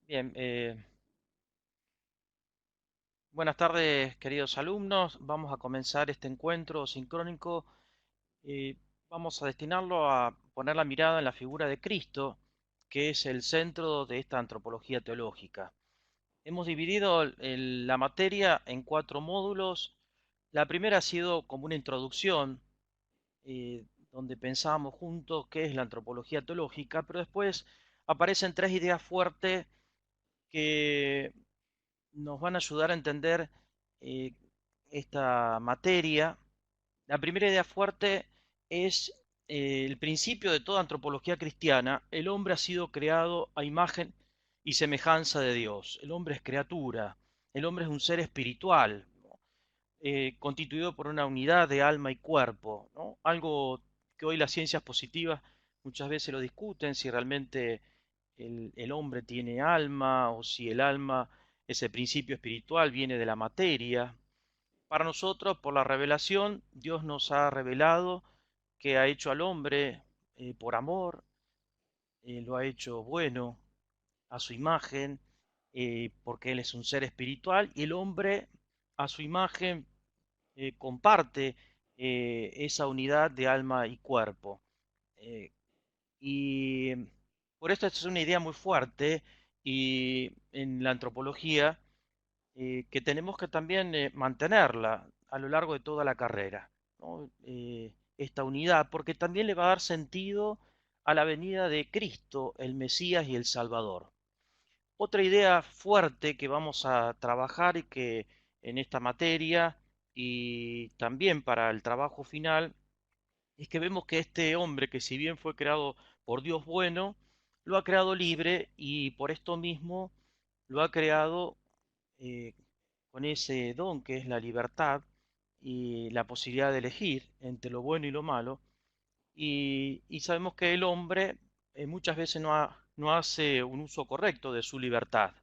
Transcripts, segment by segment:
Bien, buenas tardes queridos alumnos. Vamos a comenzar este encuentro sincrónico. eh, Vamos a destinarlo a poner la mirada en la figura de Cristo, que es el centro de esta antropología teológica. Hemos dividido la materia en cuatro módulos. La primera ha sido como una introducción, donde pensábamos juntos qué es la antropología teológica, pero después aparecen tres ideas fuertes que nos van a ayudar a entender eh, esta materia. La primera idea fuerte es el principio de toda antropología cristiana. El hombre ha sido creado a imagen y semejanza de Dios. El hombre es criatura, el hombre es un ser espiritual, ¿no? Constituido por una unidad de alma y cuerpo, ¿no? Algo que hoy las ciencias positivas muchas veces lo discuten, si realmente el hombre tiene alma o si el alma, ese principio espiritual, viene de la materia. Para nosotros, por la revelación, Dios nos ha revelado que ha hecho al hombre por amor, lo ha hecho bueno a su imagen, porque Él es un ser espiritual y el hombre a su imagen comparte esa unidad de alma y cuerpo. Eh, y por esto esta es una idea muy fuerte y en la antropología, que tenemos que también mantenerla a lo largo de toda la carrera, ¿no? Esta unidad, porque también le va a dar sentido a la venida de Cristo, el Mesías y el Salvador. Otra idea fuerte que vamos a trabajar y que en esta materia y también para el trabajo final es que vemos que este hombre, que si bien fue creado por Dios bueno, lo ha creado libre y por esto mismo lo ha creado eh, con ese don que es la libertad y la posibilidad de elegir entre lo bueno y lo malo. Y sabemos que el hombre muchas veces no hace un uso correcto de su libertad.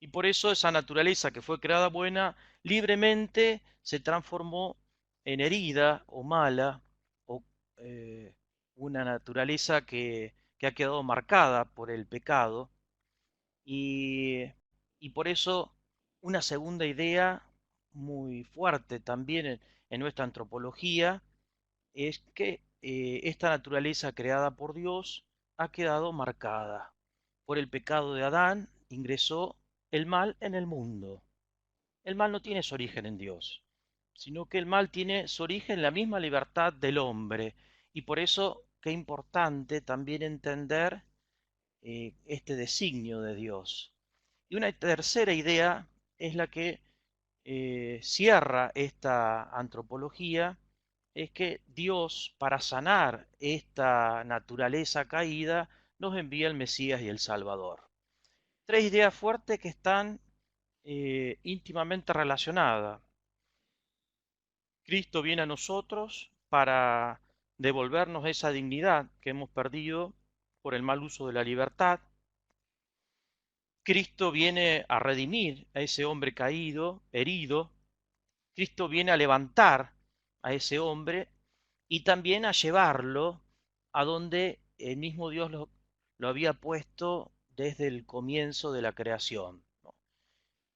Y por eso esa naturaleza que fue creada buena, libremente se transformó en herida o mala, o eh, una naturaleza que ha quedado marcada por el pecado. Y, y por eso una segunda idea muy fuerte también en nuestra antropología es que esta naturaleza creada por Dios ha quedado marcada. Por el pecado de Adán ingresó el mal en el mundo. El mal no tiene su origen en Dios, sino que el mal tiene su origen en la misma libertad del hombre. Y por eso qué importante también entender este designio de Dios. Y una tercera idea es la que cierra esta antropología, es que Dios, para sanar esta naturaleza caída, nos envía el Mesías y el Salvador. Tres ideas fuertes que están íntimamente relacionadas. Cristo viene a nosotros para devolvernos esa dignidad que hemos perdido por el mal uso de la libertad. Cristo viene a redimir a ese hombre caído, herido. Cristo viene a levantar a ese hombre y también a llevarlo a donde el mismo Dios lo había puesto desde el comienzo de la creación, ¿no?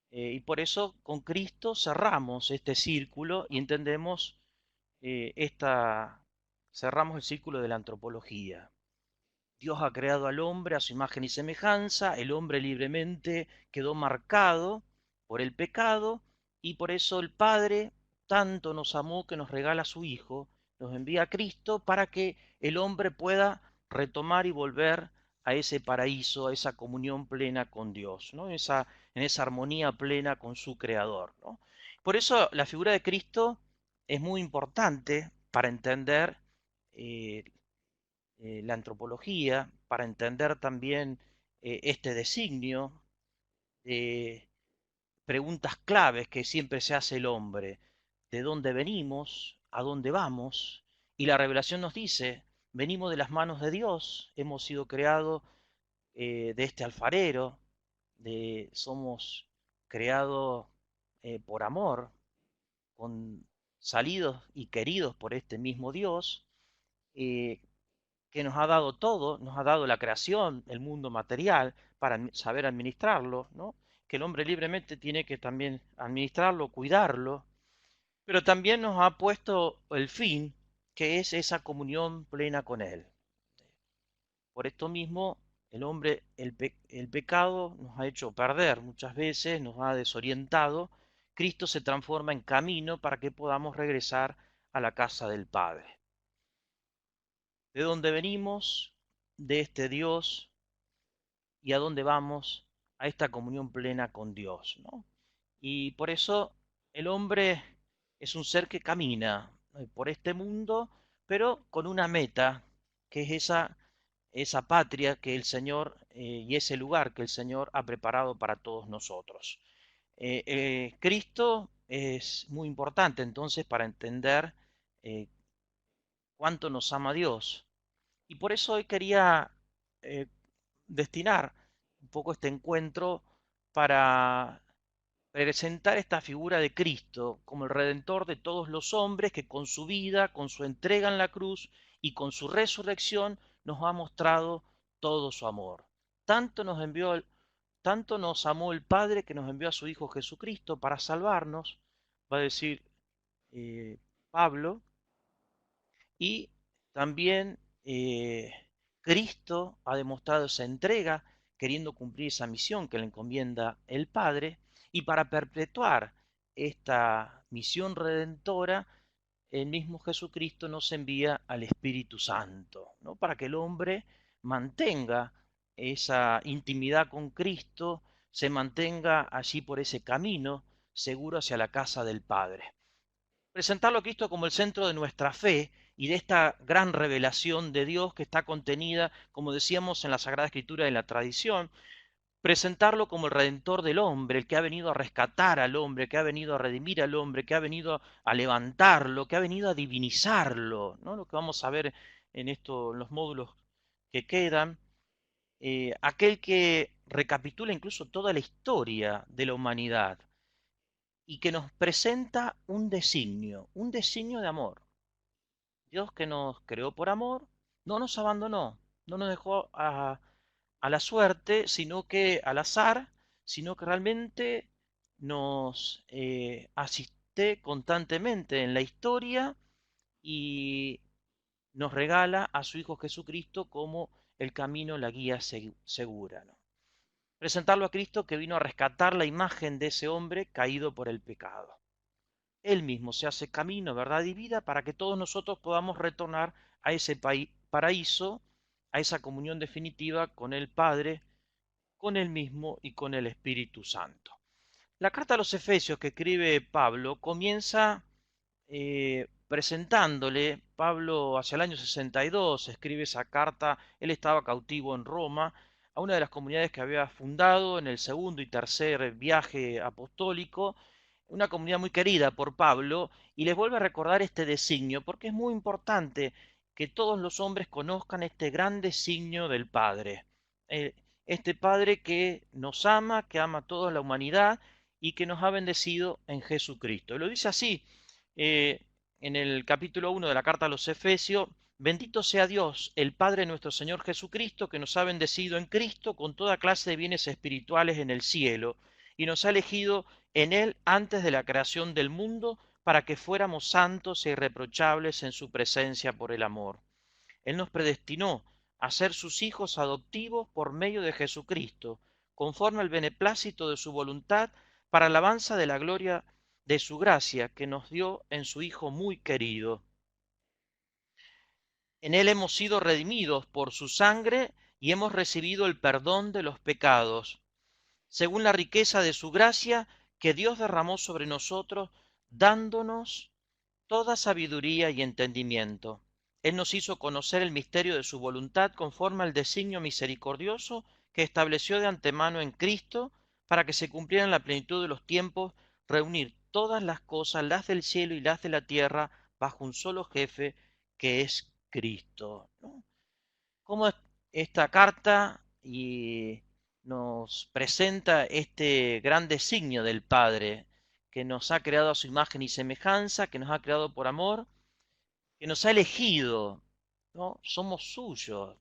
Y por eso con Cristo cerramos este círculo y entendemos cerramos el círculo de la antropología. Dios ha creado al hombre a su imagen y semejanza, el hombre libremente quedó marcado por el pecado y por eso el Padre tanto nos amó que nos regala a su Hijo, nos envía a Cristo para que el hombre pueda retomar y volver a ese paraíso, a esa comunión plena con Dios, ¿no? En esa armonía plena con su Creador, ¿no? Por eso la figura de Cristo es muy importante para entender eh, la antropología, para entender también este designio de preguntas claves que siempre se hace el hombre. ¿De dónde venimos? ¿A dónde vamos? Y la revelación nos dice, venimos de las manos de Dios, hemos sido creados de este alfarero, somos creados por amor, con, salidos y queridos por este mismo Dios. que nos ha dado todo, nos ha dado la creación, el mundo material, para saber administrarlo, ¿no? Que el hombre libremente tiene que también administrarlo, cuidarlo, pero también nos ha puesto el fin, que es esa comunión plena con Él. Por esto mismo, el hombre, el pecado nos ha hecho perder muchas veces, nos ha desorientado. Cristo se transforma en camino para que podamos regresar a la casa del Padre. ¿De dónde venimos? De este Dios. ¿Y a dónde vamos? A esta comunión plena con Dios, ¿no? Y por eso el hombre es un ser que camina por este mundo, pero con una meta, que es esa patria que el Señor y ese lugar que el Señor ha preparado para todos nosotros. Cristo es muy importante entonces para entender eh, cuánto nos ama Dios. Y por eso hoy quería eh, destinar un poco este encuentro para presentar esta figura de Cristo como el redentor de todos los hombres que con su vida, con su entrega en la cruz y con su resurrección nos ha mostrado todo su amor. Tanto nos envió, tanto nos amó el Padre que nos envió a su Hijo Jesucristo para salvarnos, va a decir eh, Pablo, y también Cristo ha demostrado esa entrega, queriendo cumplir esa misión que le encomienda el Padre, y para perpetuar esta misión redentora, el mismo Jesucristo nos envía al Espíritu Santo, ¿no? Para que el hombre mantenga esa intimidad con Cristo, se mantenga allí por ese camino seguro hacia la casa del Padre. Presentarlo a Cristo como el centro de nuestra fe y de esta gran revelación de Dios que está contenida, como decíamos, en la Sagrada Escritura y en la tradición. Presentarlo como el redentor del hombre, el que ha venido a rescatar al hombre, que ha venido a redimir al hombre, que ha venido a levantarlo, que ha venido a divinizarlo, ¿no? Lo que vamos a ver en esto, en los módulos que quedan. Aquel que recapitula incluso toda la historia de la humanidad y que nos presenta un designio de amor. Dios que nos creó por amor, no nos abandonó, no nos dejó a la suerte, sino que al azar, sino que realmente nos asiste constantemente en la historia y nos regala a su Hijo Jesucristo como el camino, la guía segura, ¿no? Presentarlo a Cristo que vino a rescatar la imagen de ese hombre caído por el pecado. Él mismo se hace camino, verdad y vida para que todos nosotros podamos retornar a ese paraíso, a esa comunión definitiva con el Padre, con Él mismo y con el Espíritu Santo. La carta a los Efesios que escribe Pablo comienza presentándole, Pablo hacia el año 62 escribe esa carta, él estaba cautivo en Roma, a una de las comunidades que había fundado en el segundo y tercer viaje apostólico, una comunidad muy querida por Pablo, y les vuelve a recordar este designio, porque es muy importante que todos los hombres conozcan este gran designio del Padre. Eh, este Padre que nos ama, que ama a toda la humanidad y que nos ha bendecido en Jesucristo. Y lo dice así eh, en el capítulo 1 de la carta a los Efesios: bendito sea Dios, el Padre de nuestro Señor Jesucristo, que nos ha bendecido en Cristo con toda clase de bienes espirituales en el cielo, y nos ha elegido en Él antes de la creación del mundo, para que fuéramos santos e irreprochables en su presencia por el amor. Él nos predestinó a ser sus hijos adoptivos por medio de Jesucristo, conforme al beneplácito de su voluntad, para alabanza de la gloria de su gracia que nos dio en su Hijo muy querido. En Él hemos sido redimidos por su sangre y hemos recibido el perdón de los pecados, según la riqueza de su gracia que Dios derramó sobre nosotros, dándonos toda sabiduría y entendimiento. Él nos hizo conocer el misterio de su voluntad conforme al designio misericordioso que estableció de antemano en Cristo, para que se cumpliera en la plenitud de los tiempos, reunir todas las cosas, las del cielo y las de la tierra, bajo un solo jefe, que es Cristo, ¿no? Como esta carta y nos presenta este gran designio del Padre, que nos ha creado a su imagen y semejanza, que nos ha creado por amor, que nos ha elegido ¿no? Somos suyos.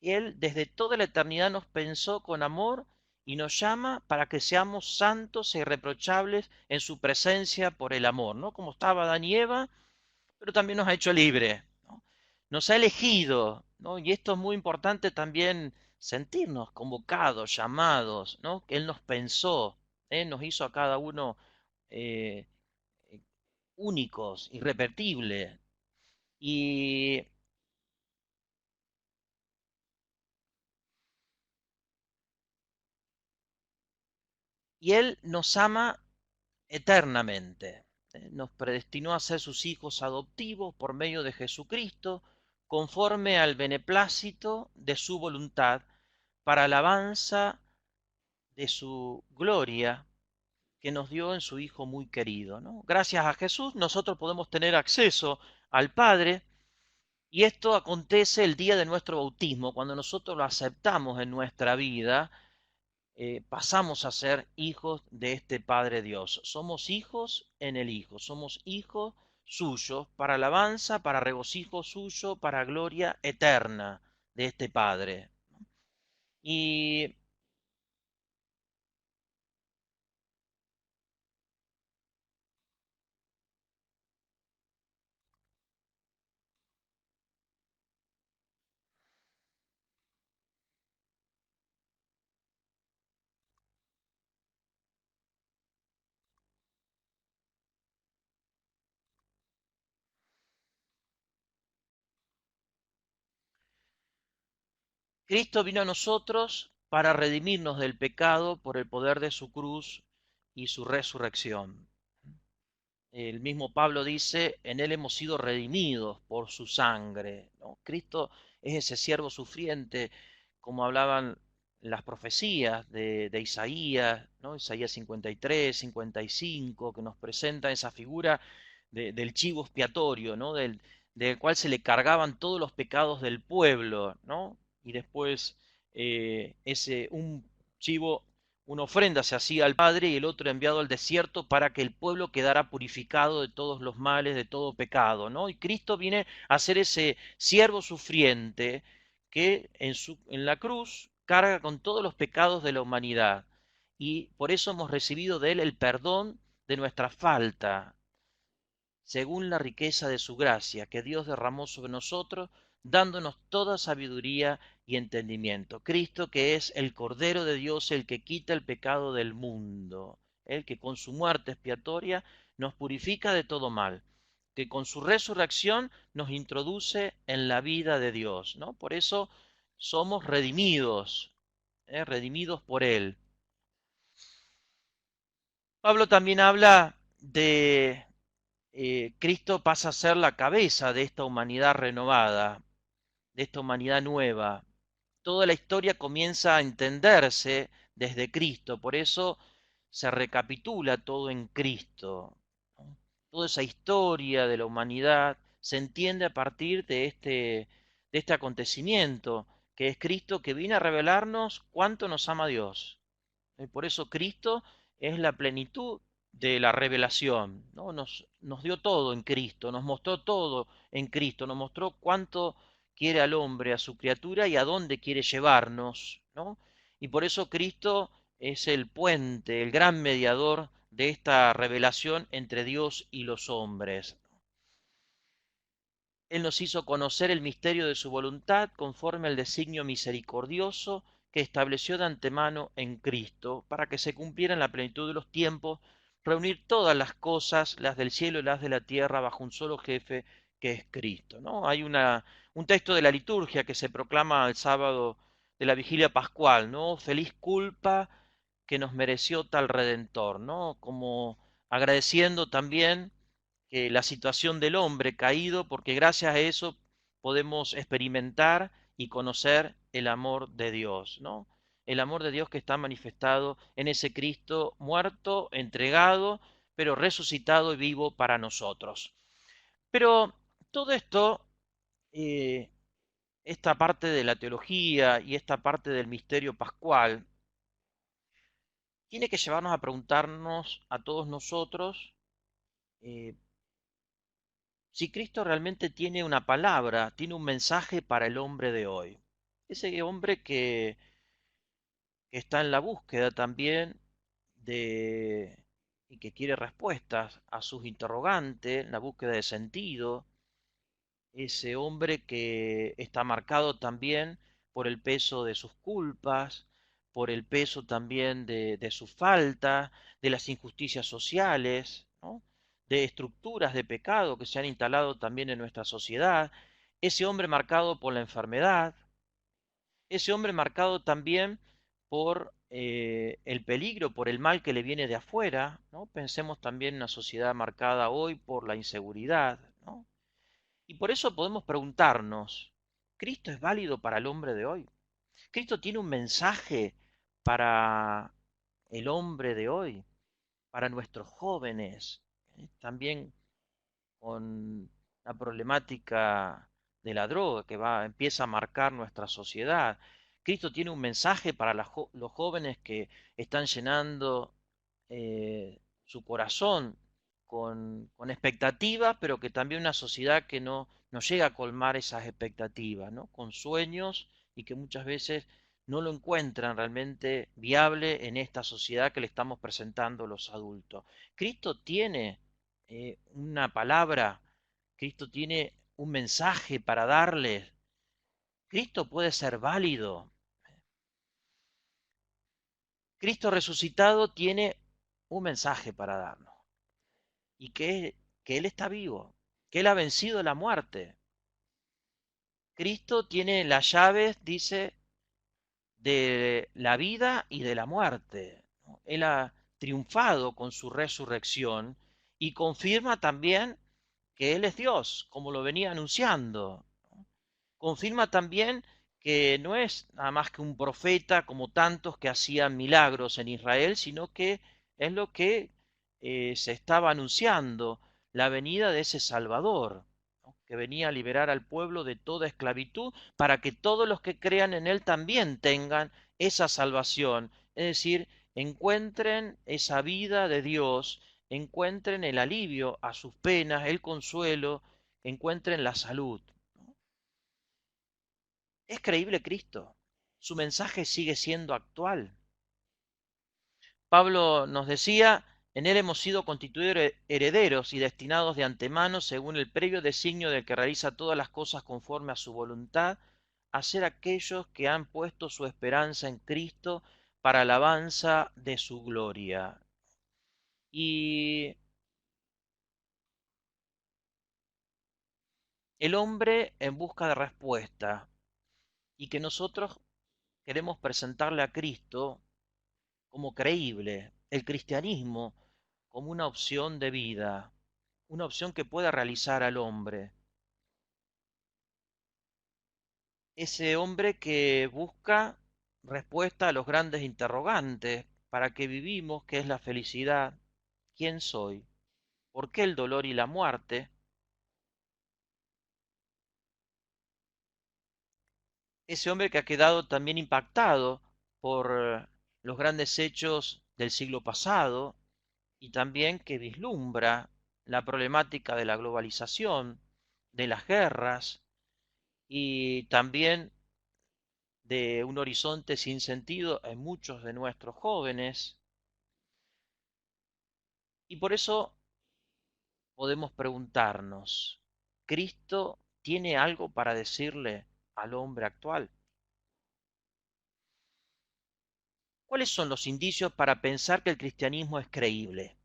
Él desde toda la eternidad nos pensó con amor y nos llama para que seamos santos e irreprochables en su presencia por el amor, ¿no? Como estaba Adán y Eva, pero también nos ha hecho libre, ¿no? Nos ha elegido, ¿no? Y esto es muy importante también sentirnos convocados, llamados, ¿no? Que Él nos pensó, ¿eh? Nos hizo a cada uno eh, únicos, irrepetibles. Y, y Él nos ama eternamente. Nos predestinó a ser sus hijos adoptivos por medio de Jesucristo, conforme al beneplácito de su voluntad, para alabanza de su gloria que nos dio en su Hijo muy querido, ¿no? Gracias a Jesús nosotros podemos tener acceso al Padre y esto acontece el día de nuestro bautismo, cuando nosotros lo aceptamos en nuestra vida, pasamos a ser hijos de este Padre Dios. Somos hijos en el Hijo, somos hijos suyos para alabanza, para regocijo suyo, para gloria eterna de este Padre. Y Cristo vino a nosotros para redimirnos del pecado por el poder de su cruz y su resurrección. El mismo Pablo dice, en él hemos sido redimidos por su sangre, ¿no? Cristo es ese siervo sufriente, como hablaban las profecías de Isaías, ¿no? Isaías 53, 55, que nos presenta esa figura del chivo expiatorio, ¿no? Del cual se le cargaban todos los pecados del pueblo, ¿no? Y después un chivo, una ofrenda se hacía al Padre y el otro enviado al desierto para que el pueblo quedara purificado de todos los males, de todo pecado, ¿no? Y Cristo viene a ser ese siervo sufriente que en la cruz carga con todos los pecados de la humanidad. Y por eso hemos recibido de él el perdón de nuestra falta, según la riqueza de su gracia que Dios derramó sobre nosotros, dándonos toda sabiduría y entendimiento. Cristo que es el Cordero de Dios, el que quita el pecado del mundo, el que con su muerte expiatoria nos purifica de todo mal, que con su resurrección nos introduce en la vida de Dios, ¿no? Por eso somos redimidos, redimidos por Él. Pablo también habla de Cristo pasa a ser la cabeza de esta humanidad renovada, de esta humanidad nueva. Toda la historia comienza a entenderse desde Cristo, por eso se recapitula todo en Cristo, ¿no? Toda esa historia de la humanidad se entiende a partir de este acontecimiento, que es Cristo que viene a revelarnos cuánto nos ama Dios. Por eso Cristo es la plenitud de la revelación, ¿no? Nos dio todo en Cristo, nos mostró todo en Cristo, nos mostró cuánto quiere al hombre, a su criatura y a dónde quiere llevarnos, ¿no? Y por eso Cristo es el puente, el gran mediador de esta revelación entre Dios y los hombres. Él nos hizo conocer el misterio de su voluntad conforme al designio misericordioso que estableció de antemano en Cristo, para que se cumpliera en la plenitud de los tiempos, reunir todas las cosas, las del cielo y las de la tierra, bajo un solo jefe, que es Cristo, ¿no? Hay un texto de la liturgia que se proclama el sábado de la vigilia pascual, ¿no? Feliz culpa que nos mereció tal redentor, ¿no? Como agradeciendo también la situación del hombre caído, porque gracias a eso podemos experimentar y conocer el amor de Dios, ¿no? El amor de Dios que está manifestado en ese Cristo muerto, entregado, pero resucitado y vivo para nosotros. Pero todo esto, eh, esta parte de la teología y esta parte del misterio pascual, tiene que llevarnos a preguntarnos a todos nosotros, eh, si Cristo realmente tiene una palabra, tiene un mensaje para el hombre de hoy. Ese hombre que está en la búsqueda también de y que quiere respuestas a sus interrogantes, la búsqueda de sentido, ese hombre que está marcado también por el peso de sus culpas, por el peso también de sus faltas, de las injusticias sociales, ¿no? De estructuras de pecado que se han instalado también en nuestra sociedad, ese hombre marcado por la enfermedad, ese hombre marcado también por el peligro, por el mal que le viene de afuera, ¿no? Pensemos también en una sociedad marcada hoy por la inseguridad, ¿no? Y por eso podemos preguntarnos, ¿Cristo es válido para el hombre de hoy? ¿Cristo tiene un mensaje para el hombre de hoy, para nuestros jóvenes? También con la problemática de la droga que empieza a marcar nuestra sociedad. Cristo tiene un mensaje para los jóvenes que están llenando su corazón con expectativas, pero que también una sociedad que no llega a colmar esas expectativas, ¿no? Con sueños y que muchas veces no lo encuentran realmente viable en esta sociedad que le estamos presentando los adultos. Cristo tiene una palabra, Cristo tiene un mensaje para darles, Cristo puede ser válido, Cristo resucitado tiene un mensaje para darnos y que Él está vivo, que Él ha vencido la muerte. Cristo tiene las llaves, dice, de la vida y de la muerte, ¿no? Él ha triunfado con su resurrección y confirma también que Él es Dios, como lo venía anunciando. Confirma también que no es nada más que un profeta como tantos que hacían milagros en Israel, sino que es lo que se estaba anunciando, la venida de ese Salvador, ¿no? Que venía a liberar al pueblo de toda esclavitud para que todos los que crean en Él también tengan esa salvación, es decir, encuentren esa vida de Dios, encuentren el alivio a sus penas, el consuelo, encuentren la salud. ¿Es creíble Cristo? ¿Su mensaje sigue siendo actual? Pablo nos decía, en él hemos sido constituidos herederos y destinados de antemano, según el previo designio del que realiza todas las cosas conforme a su voluntad, a ser aquellos que han puesto su esperanza en Cristo para alabanza de su gloria. Y el hombre en busca de respuesta, y que nosotros queremos presentarle a Cristo como creíble, el cristianismo como una opción de vida, una opción que pueda realizar al hombre. Ese hombre que busca respuesta a los grandes interrogantes, ¿para qué vivimos? ¿Qué es la felicidad? ¿Quién soy? ¿Por qué el dolor y la muerte? Ese hombre que ha quedado también impactado por los grandes hechos del siglo pasado y también que vislumbra la problemática de la globalización, de las guerras y también de un horizonte sin sentido en muchos de nuestros jóvenes. Y por eso podemos preguntarnos, ¿Cristo tiene algo para decirle al hombre actual? ¿Cuáles son los indicios para pensar que el cristianismo es creíble?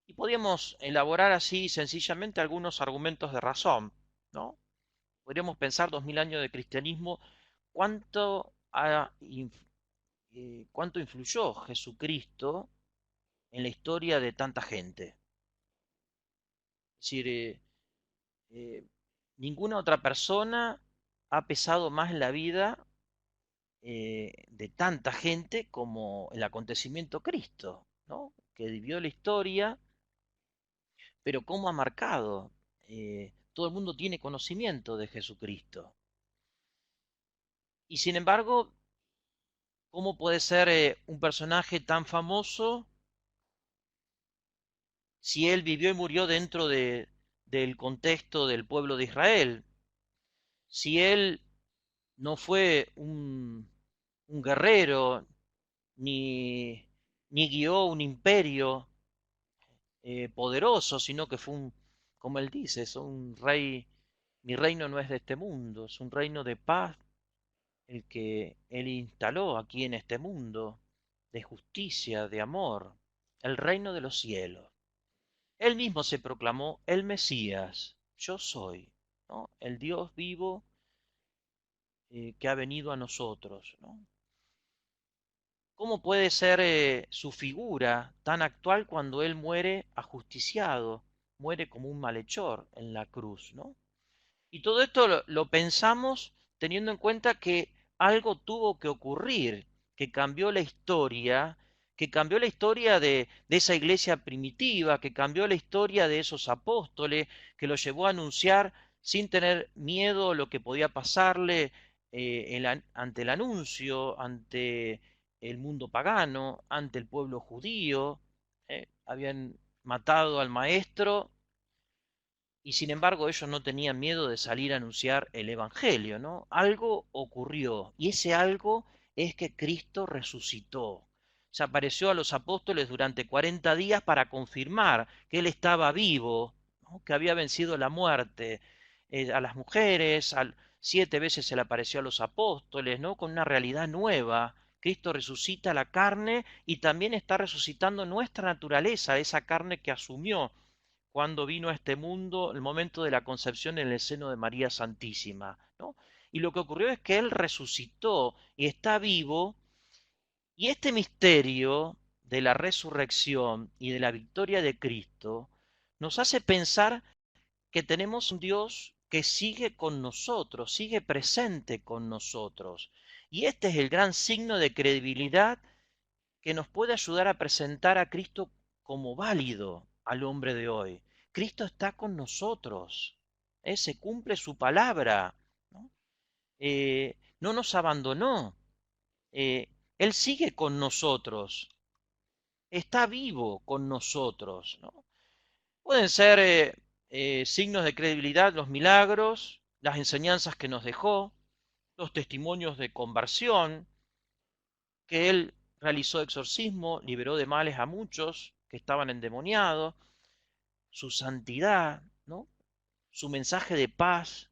Y podríamos elaborar así sencillamente algunos argumentos de razón, ¿no? Podríamos pensar 2000 años de cristianismo, cuánto, cuánto influyó Jesucristo en la historia de tanta gente. Es decir, eh, ninguna otra persona ha pesado más en la vida de tanta gente como el acontecimiento Cristo, ¿no? Que vivió la historia, pero cómo ha marcado. Todo el mundo tiene conocimiento de Jesucristo. Y sin embargo, ¿cómo puede ser un personaje tan famoso si él vivió y murió dentro del contexto del pueblo de Israel. Si él no fue un guerrero, ni, ni guió un imperio poderoso, sino que fue como él dice, es un rey, mi reino no es de este mundo, es un reino de paz el que él instaló aquí en este mundo, de justicia, de amor, el reino de los cielos. Él mismo se proclamó el Mesías, yo soy, ¿no? El Dios vivo que ha venido a nosotros, ¿no? ¿Cómo puede ser su figura tan actual cuando él muere ajusticiado, muere como un malhechor en la cruz, ¿no? Y todo esto lo pensamos teniendo en cuenta que algo tuvo que ocurrir, que cambió la historia, que cambió la historia de esa iglesia primitiva, que cambió la historia de esos apóstoles, que lo llevó a anunciar sin tener miedo lo que podía pasarle ante el anuncio, ante el mundo pagano, ante el pueblo judío. Habían matado al maestro y sin embargo ellos no tenían miedo de salir a anunciar el Evangelio, ¿no? Algo ocurrió y ese algo es que Cristo resucitó. Se apareció a los apóstoles durante 40 días para confirmar que Él estaba vivo, ¿no? Que había vencido la muerte. A las mujeres, 7 veces se le apareció a los apóstoles, ¿no? Con una realidad nueva. Cristo resucita la carne y también está resucitando nuestra naturaleza, esa carne que asumió cuando vino a este mundo, el momento de la concepción en el seno de María Santísima, ¿no? Y lo que ocurrió es que Él resucitó y está vivo, y este misterio de la resurrección y de la victoria de Cristo nos hace pensar que tenemos un Dios que sigue con nosotros, sigue presente con nosotros. Y este es el gran signo de credibilidad que nos puede ayudar a presentar a Cristo como válido al hombre de hoy. Cristo está con nosotros, se cumple su palabra, ¿no? No nos abandonó, Él sigue con nosotros, está vivo con nosotros, ¿no? Pueden ser signos de credibilidad los milagros, las enseñanzas que nos dejó, los testimonios de conversión, que él realizó exorcismo, liberó de males a muchos que estaban endemoniados, su santidad, ¿no? Su mensaje de paz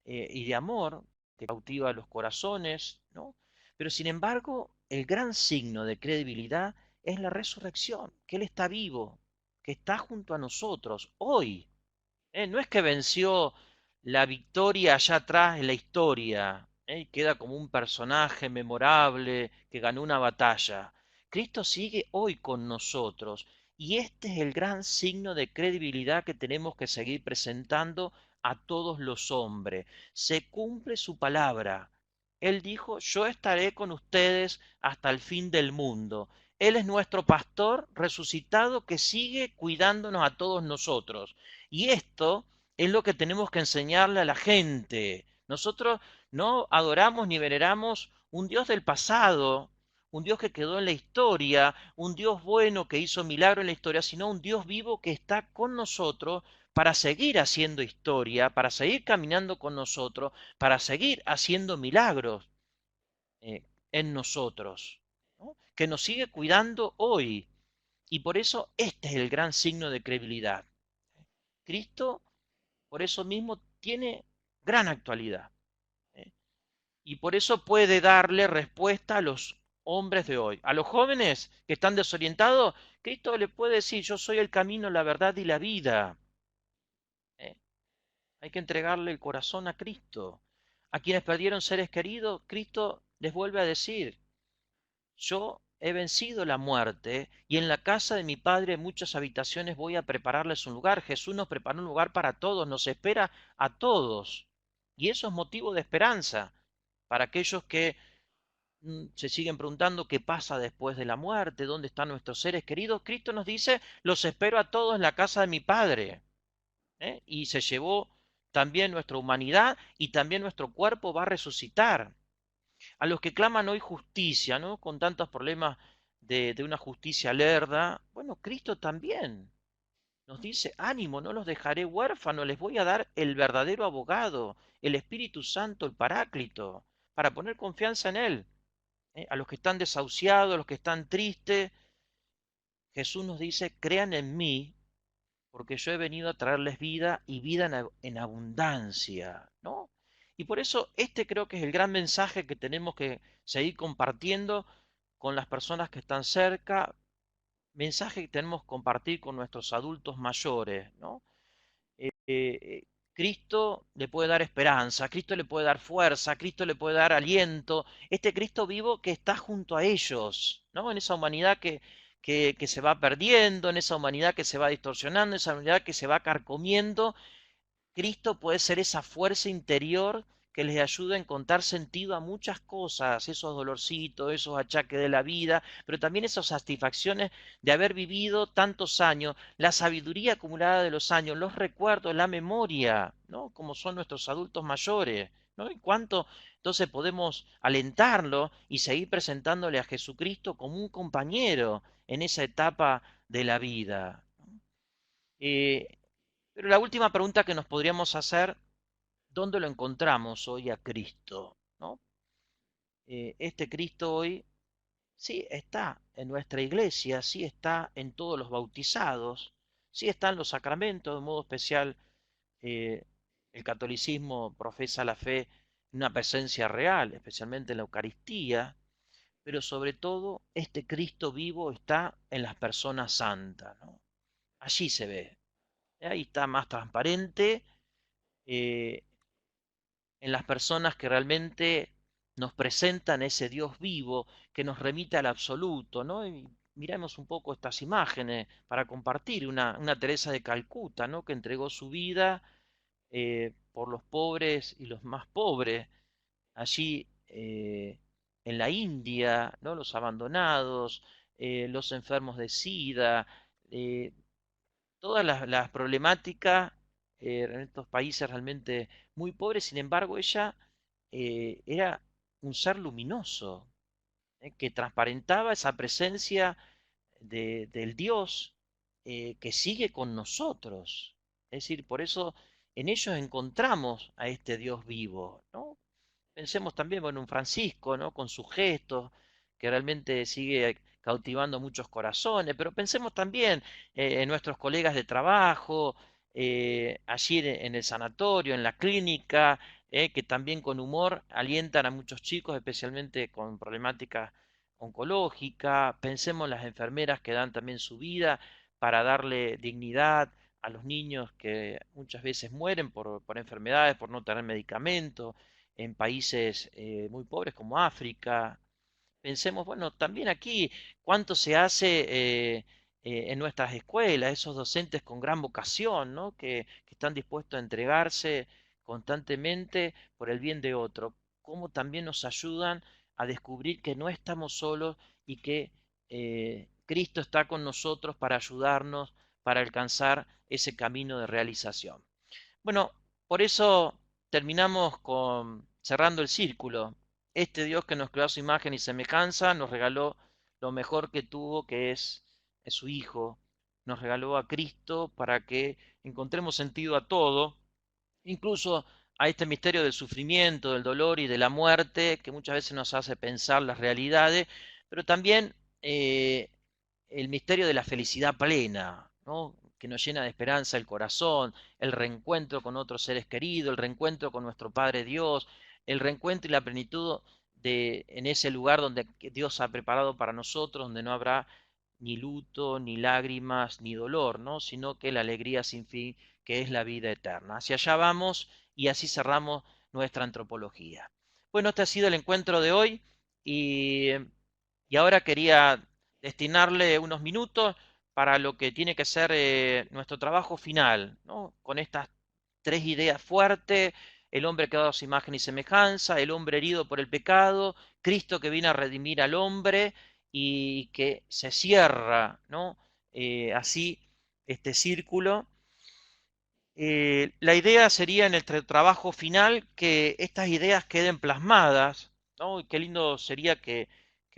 y de amor que cautiva los corazones, ¿no? Pero sin embargo, el gran signo de credibilidad es la resurrección, que Él está vivo, que está junto a nosotros hoy. No es que venció la victoria allá atrás en la historia, y queda como un personaje memorable que ganó una batalla. Cristo sigue hoy con nosotros y este es el gran signo de credibilidad que tenemos que seguir presentando a todos los hombres. Se cumple su palabra. Él dijo, yo estaré con ustedes hasta el fin del mundo. Él es nuestro pastor resucitado que sigue cuidándonos a todos nosotros. Y esto es lo que tenemos que enseñarle a la gente. Nosotros no adoramos ni veneramos un Dios del pasado, un Dios que quedó en la historia, un Dios bueno que hizo milagro en la historia, sino un Dios vivo que está con nosotros para seguir haciendo historia, para seguir caminando con nosotros, para seguir haciendo milagros eh, en nosotros, ¿no? Que nos sigue cuidando hoy. Y por eso este es el gran signo de credibilidad. Cristo, por eso mismo, tiene gran actualidad. ¿Eh? Y por eso puede darle respuesta a los hombres de hoy. A los jóvenes que están desorientados, Cristo le puede decir, yo soy el camino, la verdad y la vida. ¿Eh? Hay que entregarle el corazón a Cristo. A quienes perdieron seres queridos, Cristo les vuelve a decir, yo he vencido la muerte y en la casa de mi Padre muchas habitaciones voy a prepararles un lugar. Jesús nos preparó un lugar para todos, nos espera a todos. Y eso es motivo de esperanza para aquellos que se siguen preguntando qué pasa después de la muerte, dónde están nuestros seres queridos. Cristo nos dice, los espero a todos en la casa de mi Padre. Y se llevó también nuestra humanidad y también nuestro cuerpo va a resucitar. A los que claman hoy justicia, ¿no? Con tantos problemas de una justicia lerda, bueno, Cristo también. nos dice, ánimo, no los dejaré huérfanos, les voy a dar el verdadero abogado, el Espíritu Santo, el Paráclito, para poner confianza en Él. A los que están desahuciados, a los que están tristes, Jesús nos dice, crean en mí, porque yo he venido a traerles vida y vida en abundancia, ¿no? Y por eso este creo que es el gran mensaje que tenemos que seguir compartiendo con las personas que están cerca, mensaje que tenemos que compartir con nuestros adultos mayores, ¿no? Cristo le puede dar esperanza, Cristo le puede dar fuerza, Cristo le puede dar aliento, este Cristo vivo que está junto a ellos, ¿no? En esa humanidad que se va perdiendo, en esa humanidad que se va distorsionando, en esa humanidad que se va carcomiendo, Cristo puede ser esa fuerza interior que les ayuda a encontrar sentido a muchas cosas, esos dolorcitos, esos achaques de la vida, pero también esas satisfacciones de haber vivido tantos años, la sabiduría acumulada de los años, los recuerdos, la memoria, ¿no? Como son nuestros adultos mayores, ¿no? Y cuánto entonces podemos alentarlo y seguir presentándole a Jesucristo como un compañero en esa etapa de la vida. Eh, pero la última pregunta que nos podríamos hacer, ¿dónde lo encontramos hoy a Cristo? ¿No? Este Cristo hoy sí está en nuestra iglesia, sí está en todos los bautizados, sí está en los sacramentos, de modo especial eh, el catolicismo profesa la fe en una presencia real, especialmente en la Eucaristía, pero sobre todo este Cristo vivo está en las personas santas, ¿no? Allí se ve, ahí está más transparente, eh, en las personas que realmente nos presentan ese Dios vivo que nos remite al absoluto, ¿no? Y miremos un poco estas imágenes para compartir una Teresa de Calcuta, ¿no? Que entregó su vida por los pobres y los más pobres, allí en la India, ¿no? Los abandonados, los enfermos de SIDA, eh, todas las problemáticas en estos países realmente muy pobres. Sin embargo, ella era un ser luminoso, que transparentaba esa presencia del Dios que sigue con nosotros. Es decir, por eso en ellos encontramos a este Dios vivo, ¿no? Pensemos también, bueno, en Francisco, ¿no? Con sus gestos, que realmente sigue cautivando muchos corazones, pero pensemos también en nuestros colegas de trabajo, allí en el sanatorio, en la clínica, que también con humor alientan a muchos chicos, especialmente con problemáticas oncológicas. Pensemos en las enfermeras que dan también su vida para darle dignidad a los niños que muchas veces mueren por enfermedades, por no tener medicamentos en países muy pobres como África. Pensemos, bueno, también aquí cuánto se hace en nuestras escuelas, esos docentes con gran vocación, ¿no? Que están dispuestos a entregarse constantemente por el bien de otro. Cómo también nos ayudan a descubrir que no estamos solos y que Cristo está con nosotros para ayudarnos, para alcanzar ese camino de realización. Bueno, por eso terminamos con cerrando el círculo. Este Dios que nos creó a su imagen y semejanza nos regaló lo mejor que tuvo, que es su Hijo. Nos regaló a Cristo para que encontremos sentido a todo, incluso a este misterio del sufrimiento, del dolor y de la muerte, que muchas veces nos hace pensar las realidades, pero también el misterio de la felicidad plena, ¿no? Que nos llena de esperanza el corazón, el reencuentro con otros seres queridos, el reencuentro con nuestro Padre Dios, el reencuentro y la plenitud en ese lugar donde Dios ha preparado para nosotros, donde no habrá ni luto, ni lágrimas, ni dolor, ¿no? Sino que la alegría sin fin, que es la vida eterna. Hacia allá vamos y así cerramos nuestra antropología. Bueno, este ha sido el encuentro de hoy y, y ahora quería destinarle unos minutos para lo que tiene que ser nuestro trabajo final, ¿no? Con estas tres ideas fuertes: el hombre creado a su imagen y semejanza, el hombre herido por el pecado, Cristo que viene a redimir al hombre y que se cierra, ¿no? Así este círculo. La idea sería en el trabajo final que estas ideas queden plasmadas, ¿no? Y qué lindo sería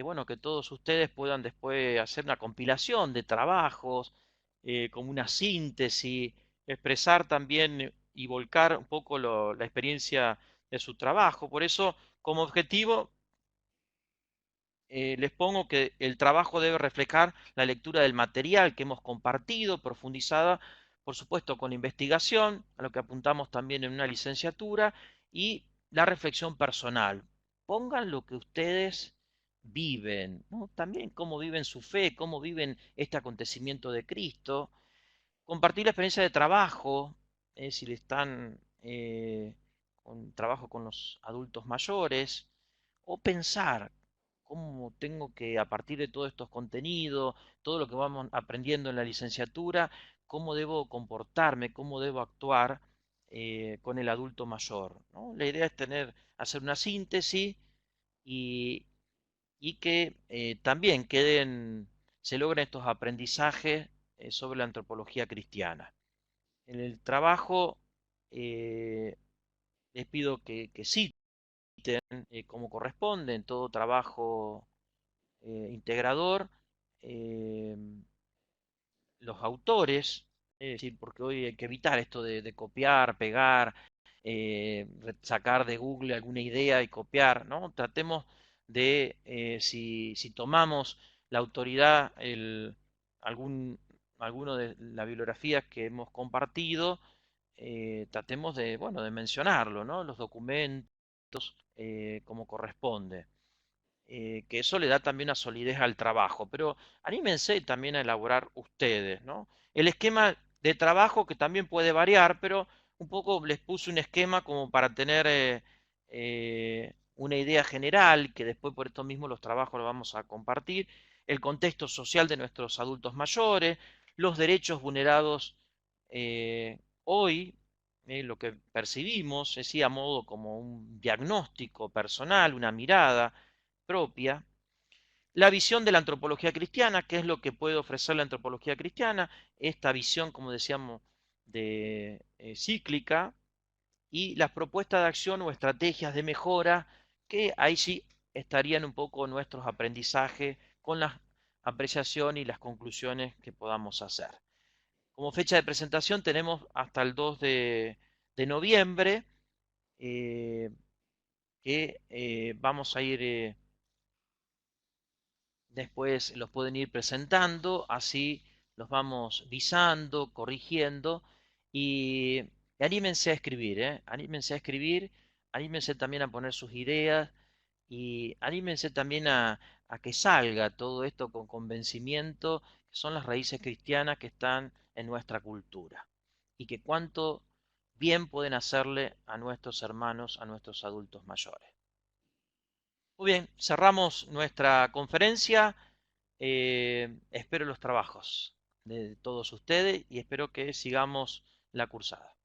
bueno, que todos ustedes puedan después hacer una compilación de trabajos como una síntesis, expresar también y volcar un poco la experiencia de su trabajo. Por eso, como objetivo, les pongo que el trabajo debe reflejar la lectura del material que hemos compartido, profundizada, por supuesto, con investigación, a lo que apuntamos también en una licenciatura, y la reflexión personal. Pongan lo que ustedes viven, ¿no? También cómo viven su fe, cómo viven este acontecimiento de Cristo. Compartir la experiencia de trabajo, si le están con trabajo con los adultos mayores, o pensar cómo tengo que, a partir de todos estos contenidos, todo lo que vamos aprendiendo en la licenciatura, cómo debo comportarme, cómo debo actuar con el adulto mayor, ¿no? La idea es hacer una síntesis y, y que también se logren estos aprendizajes sobre la antropología cristiana. En el trabajo eh, les pido que citen como corresponde en todo trabajo integrador, eh, los autores, es decir, porque hoy hay que evitar esto de copiar, pegar, sacar de Google alguna idea y copiar, ¿no? Tratemos de, si tomamos la autoridad, algún, alguno de las bibliografías que hemos compartido, tratemos de, bueno, de mencionarlo, ¿no? Los documentos, como corresponde, que eso le da también una solidez al trabajo, pero anímense también a elaborar ustedes, ¿no? El esquema de trabajo que también puede variar, pero un poco les puse un esquema como para tener una idea general, que después por esto mismo los trabajos los vamos a compartir, el contexto social de nuestros adultos mayores, los derechos vulnerados hoy, lo que percibimos, es decir, a modo como un diagnóstico personal, una mirada propia, la visión de la antropología cristiana, qué es lo que puede ofrecer la antropología cristiana, esta visión, como decíamos, de cíclica, y las propuestas de acción o estrategias de mejora, que ahí sí estarían un poco nuestros aprendizajes con la apreciación y las conclusiones que podamos hacer. Como fecha de presentación tenemos hasta el 2 de noviembre, eh, que vamos a ir después los pueden ir presentando, así los vamos visando, corrigiendo y anímense a escribir, ¿eh? Anímense a escribir, anímense también a poner sus ideas y anímense también a que salga todo esto con convencimiento, que son las raíces cristianas que están en nuestra cultura y que cuánto bien pueden hacerle a nuestros hermanos, a nuestros adultos mayores. Muy bien, cerramos nuestra conferencia. Espero los trabajos de todos ustedes y espero que sigamos la cursada.